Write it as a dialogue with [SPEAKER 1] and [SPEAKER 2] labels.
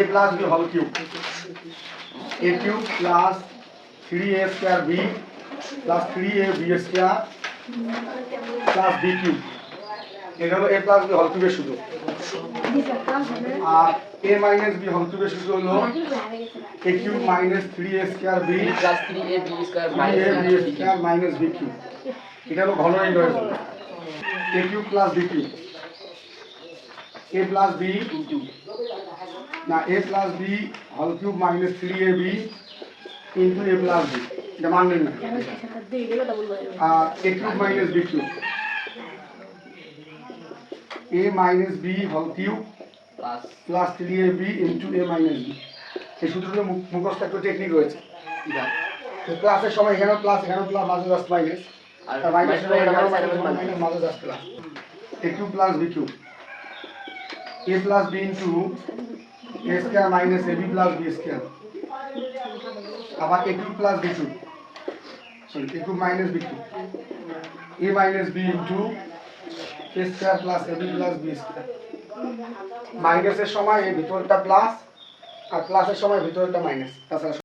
[SPEAKER 1] a plus b whole cube, a cube plus 3a square b plus 3ab square plus b cube, এটা হলো a plus b whole cube এর সূত্র। আর a minus b whole cube এর সূত্র হলো a cube minus 3a square b
[SPEAKER 2] plus 3ab square
[SPEAKER 1] 3ab square minus b cube, এটা হলো ঘন নির্ণয়ের জন্য। a cube plus b cube, a plus b
[SPEAKER 2] into
[SPEAKER 1] না a plus b whole cube minus 3ab into a plus b, এটা মান নির্ণয়। আর a cube minus b cube, a minus b whole cube
[SPEAKER 2] plus
[SPEAKER 1] plus 3ab into a minus b, এই সূত্রটা মুখস্থ একটা technique রয়েছে। তো ক্লাসের সময় এখানেও প্লাস এখানেও প্লাস মাঝে জাস্ট মাইনাস আর মাইনাস এখানেও মাইনাস মাঝে just plus, a cube plus b cube, a plus b into a square minus ab plus b square, আবার a cube plus b cube, sorry a cube minus b cube, a minus b into a square plus ab plus b square, মাইনাসের সময় এই ভিতরটা plus আর প্লাসের সময় ভিতরটা minus, তাছাড়া